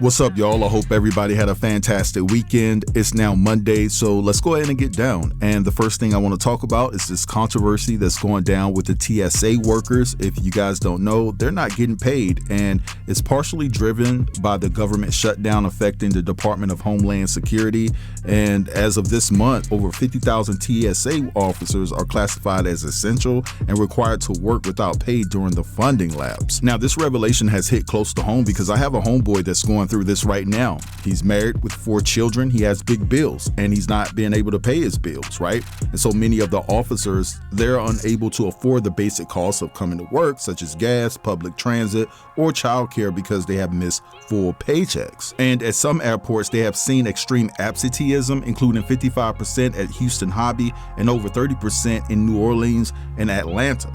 What's up, y'all? I hope everybody had a fantastic weekend. It's now Monday, so let's go ahead and get down. And the first thing I want to talk about is this controversy that's going down with the TSA workers. If you guys don't know, they're not getting paid, and it's partially driven by the government shutdown affecting the Department of Homeland Security. And as of this month, over 50,000 TSA officers are classified as essential and required to work without pay during the funding lapse. Now, this revelation has hit close to home because I have a homeboy that's going through this right now. He's married with 4 children, he has big bills, and he's not being able to pay his bills, right? And so many of the officers, they're unable to afford the basic costs of coming to work, such as gas, public transit, or childcare because they have missed full paychecks. And at some airports, they have seen extreme absenteeism, including 55% at Houston Hobby and over 30% in New Orleans and Atlanta.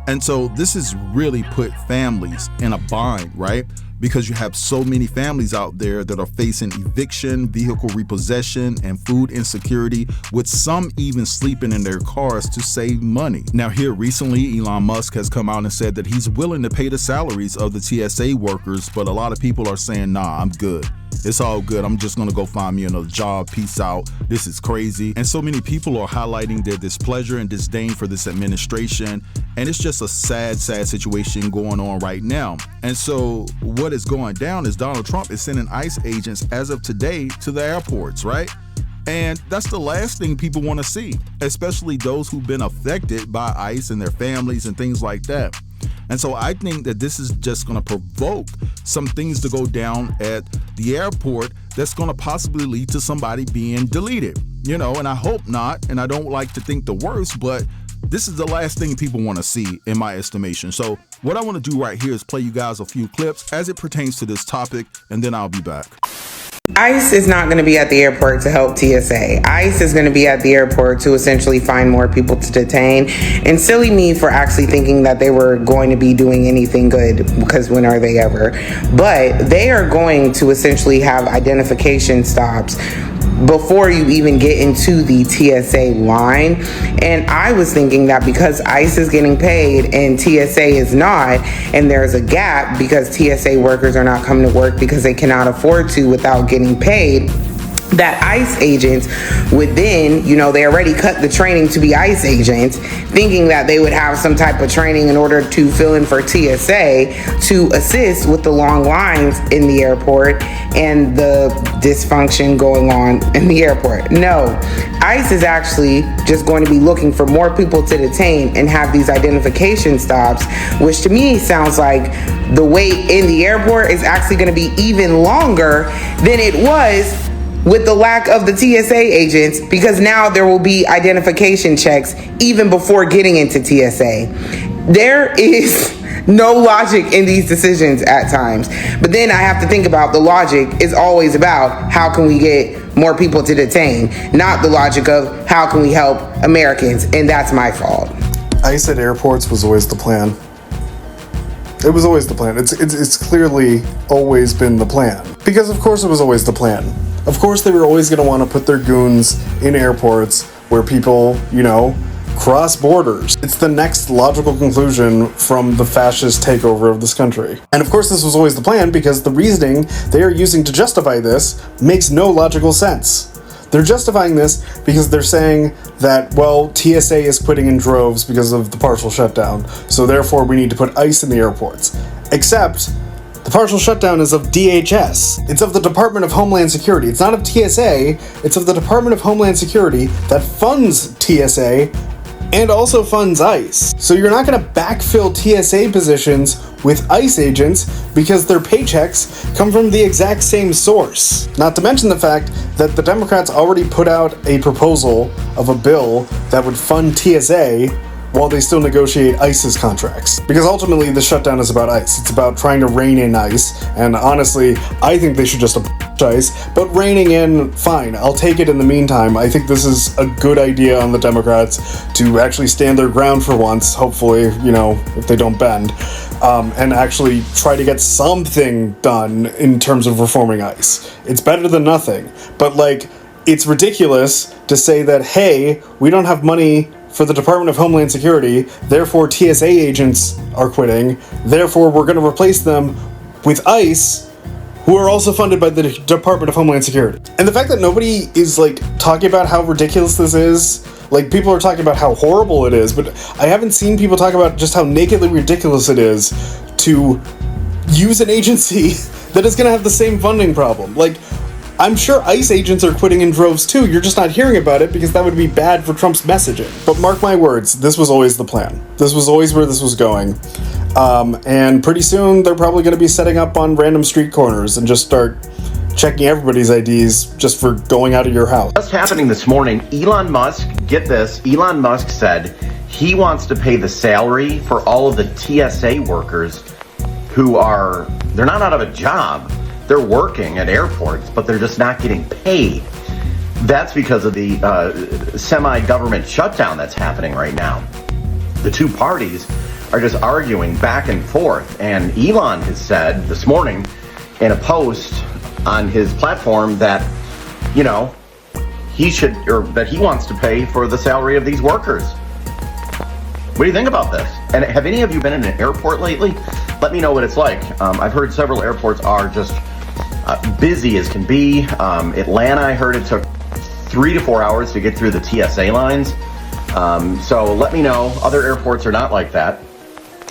And so this has really put families in a bind, right? Because you have so many families out there that are facing eviction, vehicle repossession, and food insecurity, with some even sleeping in their cars to save money. Now, here recently, Elon Musk has come out and said that he's willing to pay the salaries of the TSA workers, but a lot of people are saying, nah, I'm good. It's all good. I'm just gonna go find me another job. Peace out. This is crazy. And so many people are highlighting their displeasure and disdain for this administration. And it's just a sad situation going on right now. And so what is going down is Donald Trump is sending ICE agents as of today to the airports, right? And that's the last thing people want to see, especially those who've been affected by ICE and their families and things like that. And so I think that this is just going to provoke some things to go down at the airport that's going to possibly lead to somebody being deleted, and I hope not. And I don't like to think the worst, but this is the last thing people want to see in my estimation. So what I want to do right here is play you guys a few clips as it pertains to this topic, and then I'll be back. ICE is not going to be at the airport to help TSA. ICE is going to be at the airport to essentially find more people to detain. And silly me for actually thinking that they were going to be doing anything good, because when are they ever? But they are going to essentially have identification stops before you even get into the TSA line. And I was thinking that because ICE is getting paid and TSA is not, and there's a gap because TSA workers are not coming to work because they cannot afford to without getting paid, that ICE agents would then, they already cut the training to be ICE agents, thinking that they would have some type of training in order to fill in for TSA to assist with the long lines in the airport and the dysfunction going on in the airport. No, ICE is actually just going to be looking for more people to detain and have these identification stops, which to me sounds like the wait in the airport is actually going to be even longer than it was with the lack of the TSA agents, because now there will be identification checks even before getting into TSA. There is no logic in these decisions at times. But then I have to think about the logic is always about how can we get more people to detain, not the logic of how can we help Americans, and that's my fault. ICE at airports was always the plan. It was always the plan. It's clearly always been the plan. Because of course it was always the plan. Of course they were always going to want to put their goons in airports where people, cross borders. It's the next logical conclusion from the fascist takeover of this country. And of course this was always the plan because the reasoning they are using to justify this makes no logical sense. They're justifying this because they're saying that, TSA is quitting in droves because of the partial shutdown, so therefore we need to put ICE in the airports. Except the partial shutdown is of DHS. It's of the Department of Homeland Security. It's not of TSA, it's of the Department of Homeland Security that funds TSA and also funds ICE. So you're not going to backfill TSA positions with ICE agents because their paychecks come from the exact same source. Not to mention the fact that the Democrats already put out a proposal of a bill that would fund TSA while they still negotiate ICE's contracts. Because ultimately the shutdown is about ICE. It's about trying to rein in ICE, and honestly, I think they should just abolish ICE, but reining in, fine, I'll take it in the meantime. I think this is a good idea on the Democrats to actually stand their ground for once, hopefully, if they don't bend, and actually try to get something done in terms of reforming ICE. It's better than nothing, but it's ridiculous to say that, hey, we don't have money for the Department of Homeland Security, therefore TSA agents are quitting, therefore we're going to replace them with ICE, who are also funded by the Department of Homeland Security. And the fact that nobody is like talking about how ridiculous this is, like people are talking about how horrible it is, but I haven't seen people talk about just how nakedly ridiculous it is to use an agency that is going to have the same funding problem. Like, I'm sure ICE agents are quitting in droves too. You're just not hearing about it because that would be bad for Trump's messaging. But mark my words, this was always the plan. This was always where this was going. And pretty soon they're probably going to be setting up on random street corners and just start checking everybody's IDs just for going out of your house. What's happening this morning? Elon Musk, get this, Elon Musk said he wants to pay the salary for all of the TSA workers who they're not out of a job. They're working at airports, but they're just not getting paid. That's because of the semi-government shutdown that's happening right now. The two parties are just arguing back and forth. And Elon has said this morning in a post on his platform that, you know, that he wants to pay for the salary of these workers. What do you think about this? And have any of you been in an airport lately? Let me know what it's like. I've heard several airports are just busy as can be. Atlanta, I heard it took 3 to 4 hours to get through the TSA lines. So let me know. Other airports are not like that.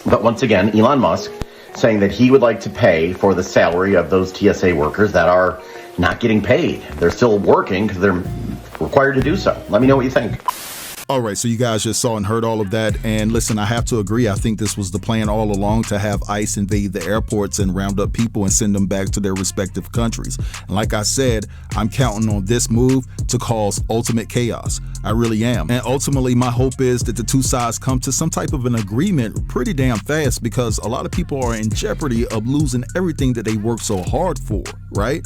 But once again, Elon Musk saying that he would like to pay for the salary of those TSA workers that are not getting paid. They're still working because they're required to do so. Let me know what you think. All right, so you guys just saw and heard all of that. And listen, I have to agree. I think this was the plan all along, to have ICE invade the airports and round up people and send them back to their respective countries. And like I said, I'm counting on this move to cause ultimate chaos. I really am. And ultimately, my hope is that the two sides come to some type of an agreement pretty damn fast, because a lot of people are in jeopardy of losing everything that they work so hard for, right?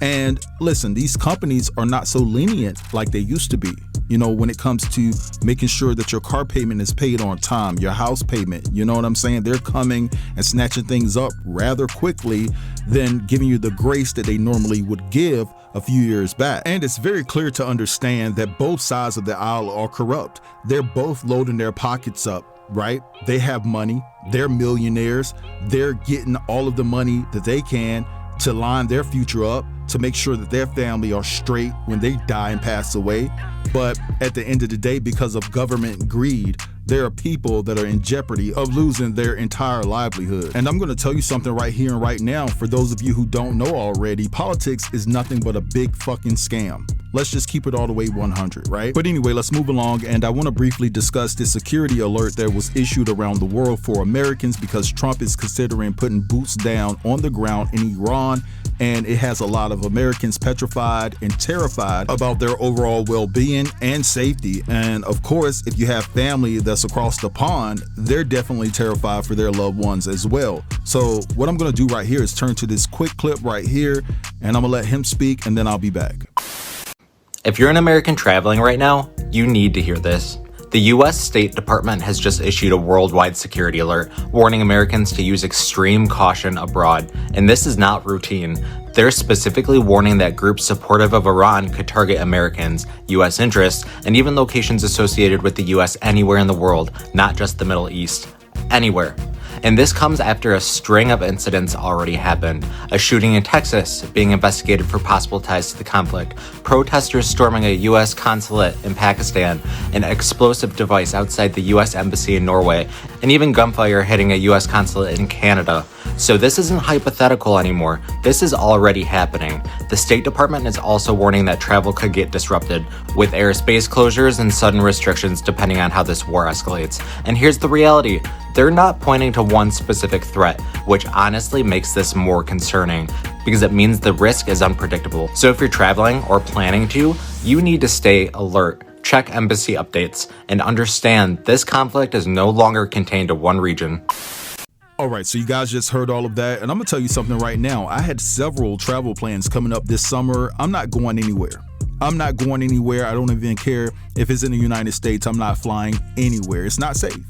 And listen, these companies are not so lenient like they used to be. You know, when it comes to making sure that your car payment is paid on time, your house payment, you know what I'm saying? They're coming and snatching things up rather quickly than giving you the grace that they normally would give a few years back. And it's very clear to understand that both sides of the aisle are corrupt. They're both loading their pockets up, right? They have money, they're millionaires, they're getting all of the money that they can to line their future up, to make sure that their family are straight when they die and pass away. But at the end of the day, because of government greed, there are people that are in jeopardy of losing their entire livelihood. And I'm going to tell you something right here and right now. For those of you who don't know already, politics is nothing but a big fucking scam. Let's just keep it all the way 100, right? But anyway, let's move along. And I want to briefly discuss this security alert that was issued around the world for Americans, because Trump is considering putting boots down on the ground in Iran. And it has a lot of Americans petrified and terrified about their overall well-being and safety. And of course, if you have family that's across the pond, they're definitely terrified for their loved ones as well. So what I'm going to do right here is turn to this quick clip right here, and I'm going to let him speak, and then I'll be back. If you're an American traveling right now, you need to hear this. The U.S. State Department has just issued a worldwide security alert warning Americans to use extreme caution abroad, and this is not routine. They're specifically warning that groups supportive of Iran could target Americans, U.S. interests, and even locations associated with the U.S. anywhere in the world, not just the Middle East. Anywhere. And this comes after a string of incidents already happened. A shooting in Texas being investigated for possible ties to the conflict, protesters storming a U.S. consulate in Pakistan, an explosive device outside the U.S. embassy in Norway, and even gunfire hitting a U.S. consulate in Canada. So this isn't hypothetical anymore. This is already happening. The State Department is also warning that travel could get disrupted, with airspace closures and sudden restrictions depending on how this war escalates. And here's the reality. They're not pointing to one specific threat, which honestly makes this more concerning, because it means the risk is unpredictable. So if you're traveling or planning to, you need to stay alert, check embassy updates, and understand this conflict is no longer contained to one region. All right, so you guys just heard all of that, and I'm gonna tell you something right now. I had several travel plans coming up this summer. I'm not going anywhere. I don't even care if it's in the United States. I'm not flying anywhere. It's not safe.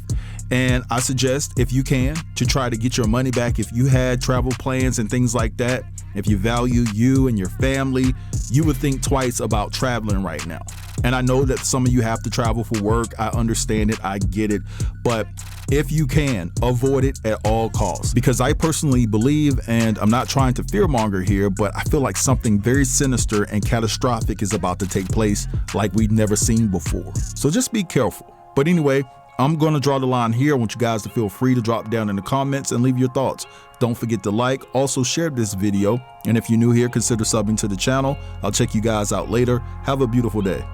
And I suggest, if you can, to try to get your money back. If you had travel plans and things like that, if you value you and your family, you would think twice about traveling right now. And I know that some of you have to travel for work. I understand it. I get it. But if you can, avoid it at all costs. Because I personally believe, and I'm not trying to fearmonger here, but I feel like something very sinister and catastrophic is about to take place like we've never seen before. So just be careful. But anyway, I'm going to draw the line here. I want you guys to feel free to drop down in the comments and leave your thoughts. Don't forget to like, also share this video. And if you're new here, consider subbing to the channel. I'll check you guys out later. Have a beautiful day.